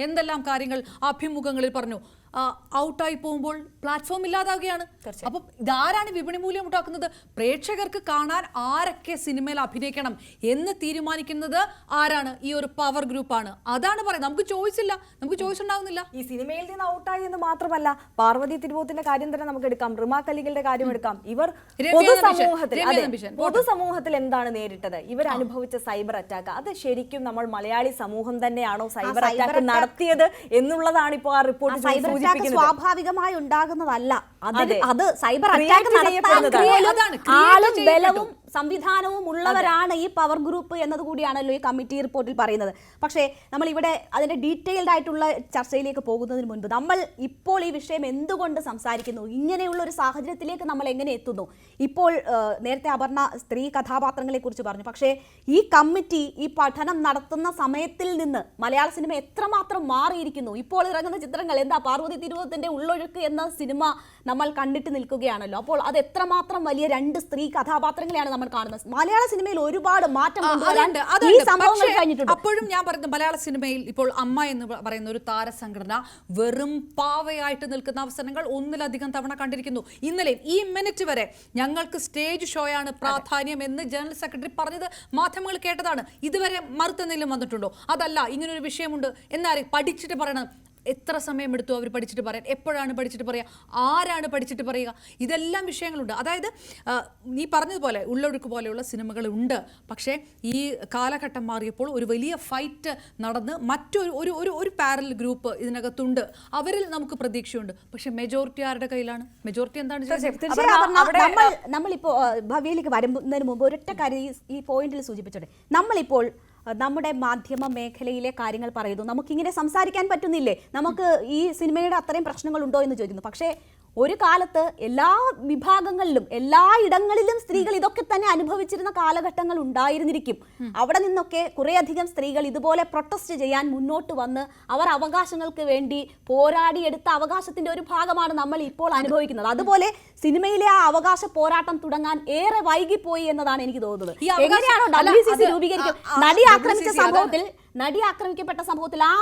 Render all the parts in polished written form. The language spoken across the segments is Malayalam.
എന്തെല്ലാം കാര്യങ്ങൾ അഭിമുഖങ്ങളിൽ പറഞ്ഞു. ഔട്ടായി പോകുമ്പോൾ പ്ലാറ്റ്ഫോം ഇല്ലാതാവുകയാണ്. അപ്പം ഇതാരാണ് വിപണി മൂല്യം ഉണ്ടാക്കുന്നത്? പ്രേക്ഷകർക്ക് കാണാൻ ആരൊക്കെ സിനിമയിൽ അഭിനയിക്കണം എന്ന് തീരുമാനിക്കുന്നത് ആരാണ്? ഈ ഒരു പവർ ഗ്രൂപ്പാണ്. അതാണ് പറയുന്നത്. നമുക്ക് ചോയ്സ് ഇല്ല, നമുക്ക് ചോയ്സ് ഉണ്ടാകുന്നില്ല. ഈ സിനിമയിൽ നിന്ന് ഔട്ടായി എന്ന് മാത്രമല്ല, പാർവതി തിരുവോത്തിന്റെ കാര്യം തന്നെ നമുക്ക് എടുക്കാം, റിമ കല്ലികളുടെ കാര്യം എടുക്കാം. ഇവർ പൊതുസമൂഹത്തിൽ എന്താണ് നേരിട്ടത്? ഇവർ അനുഭവിച്ച സൈബർ അറ്റാക്ക്, അത് ശരിക്കും നമ്മൾ മലയാളി സമൂഹം തന്നെയാണോ സൈബർ അറ്റാക്ക് നടത്തിയത് എന്നുള്ളതാണ് ഇപ്പോൾ ആ റിപ്പോർട്ട്. സ്വാഭാവികമായി ഉണ്ടാകുന്നതല്ല. അത് സൈബർ അറ്റാക്ക് നടത്താൻ ആളും ബലവും സംവിധാനവും ഉള്ളവരാണ് ഈ പവർ ഗ്രൂപ്പ് എന്നതുകൂടിയാണല്ലോ ഈ കമ്മിറ്റി റിപ്പോർട്ടിൽ പറയുന്നത്. പക്ഷേ നമ്മൾ ഇവിടെ അതിന്റെ ഡീറ്റെയിൽഡ് ആയിട്ടുള്ള ചർച്ചയിലേക്ക് പോകുന്നതിന് മുൻപ് നമ്മൾ ഇപ്പോൾ ഈ വിഷയം എന്തുകൊണ്ട് സംസാരിക്കുന്നു, ഇങ്ങനെയുള്ള ഒരു സാഹചര്യത്തിലേക്ക് നമ്മൾ എങ്ങനെ എത്തുന്നു? ഇപ്പോൾ നേരത്തെ അപർണ സ്ത്രീ കഥാപാത്രങ്ങളെ കുറിച്ച് പറഞ്ഞു. പക്ഷേ ഈ കമ്മിറ്റി ഈ പഠനം നടത്തുന്ന സമയത്തിൽ നിന്ന് മലയാള സിനിമ എത്രമാത്രം മാറിയിരിക്കുന്നു. ഇപ്പോൾ ഇറങ്ങുന്ന ചിത്രങ്ങൾ എന്താ? പാർവതി തിരുവോത്തിന്റെ ഉള്ളൊഴുക്ക് എന്ന സിനിമ നമ്മൾ കണ്ടിട്ട് നിൽക്കുകയാണല്ലോ. അപ്പോൾ അത് എത്രമാത്രം വലിയ രണ്ട് സ്ത്രീ കഥാപാത്രങ്ങളെയാണ് നമ്മൾ കാണുന്നത്. മലയാള സിനിമയിൽ ഒരുപാട് മാറ്റം ഈ സംഭവങ്ങൾ കഴിഞ്ഞിട്ടുണ്ട്. അപ്പോഴും ഞാൻ പറയുന്നത് മലയാള സിനിമയിൽ ഇപ്പോൾ അമ്മ എന്ന് പറയുന്ന ഒരു താരസംഘടന വെറും പാവയായിട്ട് നിൽക്കുന്ന അവസരങ്ങൾ ഒന്നിലധികം തവണ കണ്ടിരിക്കുന്നു. ഇന്നലെ ഈ മിനിറ്റ് വരെ ഞങ്ങൾക്ക് സ്റ്റേജ് ഷോയാണ് പ്രാധാന്യം എന്ന് ജനറൽ സെക്രട്ടറി പറഞ്ഞത് മാധ്യമങ്ങൾ കേട്ടതാണ്. ഇതുവരെ മറുത്തെന്തെങ്കിലും വന്നിട്ടുണ്ടോ? അതല്ല, ഇങ്ങനൊരു വിഷയമുണ്ട് എന്നാലും പഠിച്ചിട്ട് പറയണം. എത്ര സമയമെടുത്തു അവർ പഠിച്ചിട്ട് പറയാൻ? എപ്പോഴാണ് പഠിച്ചിട്ട് പറയുക? ആരാണ് പഠിച്ചിട്ട് പറയുക? ഇതെല്ലാം വിഷയങ്ങളുണ്ട്. അതായത് നീ പറഞ്ഞതുപോലെ ഉള്ളൊഴുക്ക് പോലെയുള്ള സിനിമകളുണ്ട്. പക്ഷേ ഈ കാലഘട്ടം മാറിയപ്പോൾ ഒരു വലിയ ഫൈറ്റ് നടന്ന് മറ്റൊരു ഒരു പാരലൽ ഗ്രൂപ്പ് ഇതിനകത്തുണ്ട്. അവരിൽ നമുക്ക് പ്രതീക്ഷയുണ്ട്. പക്ഷെ മെജോറിറ്റി ആരുടെ കയ്യിലാണ്? മെജോറിറ്റി എന്താണ്? നമ്മളിപ്പോൾ ഭവ്യയിലേക്ക് വരുന്നതിന് മുമ്പ് ഒരൊറ്റ കാര്യം ഈ പോയിന്റിൽ സൂചിപ്പിച്ചോട്ടെ. നമ്മളിപ്പോൾ നമ്മുടെ മാധ്യമ മേഖലയിലെ കാര്യങ്ങൾ പറയുന്നു. നമുക്കിങ്ങനെ സംസാരിക്കാൻ പറ്റുന്നില്ലേ? നമുക്ക് ഈ സിനിമയുടെ അത്രയും പ്രശ്നങ്ങളുണ്ടോ എന്ന് ചോദിക്കുന്നു. പക്ഷേ ഒരു കാലത്ത് എല്ലാ വിഭാഗങ്ങളിലും എല്ലായിടങ്ങളിലും സ്ത്രീകൾ ഇതൊക്കെ തന്നെ അനുഭവിച്ചിരുന്ന കാലഘട്ടങ്ങൾ ഉണ്ടായിരുന്നിരിക്കും. അവിടെ നിന്നൊക്കെ കുറേയധികം സ്ത്രീകൾ ഇതുപോലെ പ്രൊട്ടസ്റ്റ് ചെയ്യാൻ മുന്നോട്ട് വന്ന് അവർ അവകാശങ്ങൾക്ക് വേണ്ടി പോരാടിയെടുത്ത അവകാശത്തിന്റെ ഒരു ഭാഗമാണ് നമ്മൾ ഇപ്പോൾ അനുഭവിക്കുന്നത്. അതുപോലെ സിനിമയിലെ ആ അവകാശ പോരാട്ടം തുടങ്ങാൻ ഏറെ വൈകിപ്പോയി എന്നതാണ് എനിക്ക് തോന്നുന്നത്. എങ്ങനെയാണോ WCC രൂപീകരിക്കും നടി ആക്രമിക്കപ്പെട്ട സംഭവത്തിൽ ആ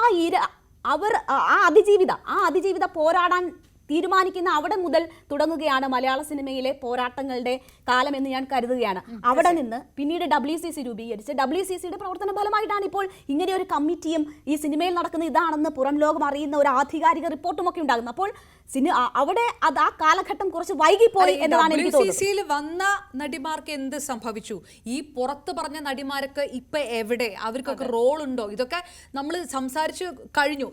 അതിജീവിത പോരാടാൻ തീരുമാനിക്കുന്ന അവിടെ മുതൽ തുടങ്ങുകയാണ് മലയാള സിനിമയിലെ പോരാട്ടങ്ങളുടെ കാലം എന്ന് ഞാൻ കരുതുകയാണ്. അവിടെ നിന്ന് പിന്നീട് WCC രൂപീകരിച്ച് WCCയുടെ പ്രവർത്തന ഫലമായിട്ടാണ് ഇപ്പോൾ ഇങ്ങനെ ഒരു കമ്മിറ്റിയും ഈ സിനിമയിൽ നടക്കുന്ന ഇതാണെന്ന് പുറം ലോകം അറിയുന്ന ഒരു ആധികാരിക റിപ്പോർട്ടും ഒക്കെ ഉണ്ടാകുന്നത്. അപ്പോൾ അവിടെ അത് ആ കാലഘട്ടം കുറച്ച് വൈകിപ്പോയി എന്നതാണ് എനിക്ക് തോന്നുന്നത്. WCCയിൽ വന്ന നടിമാർക്ക് എന്ത് സംഭവിച്ചു? ഈ പുറത്ത് പറഞ്ഞ നടിമാർക്ക് ഇപ്പൊ എവിടെ? അവർക്കൊക്കെ റോൾ ഉണ്ടോ? ഇതൊക്കെ നമ്മൾ സംസാരിച്ചു കഴിഞ്ഞു.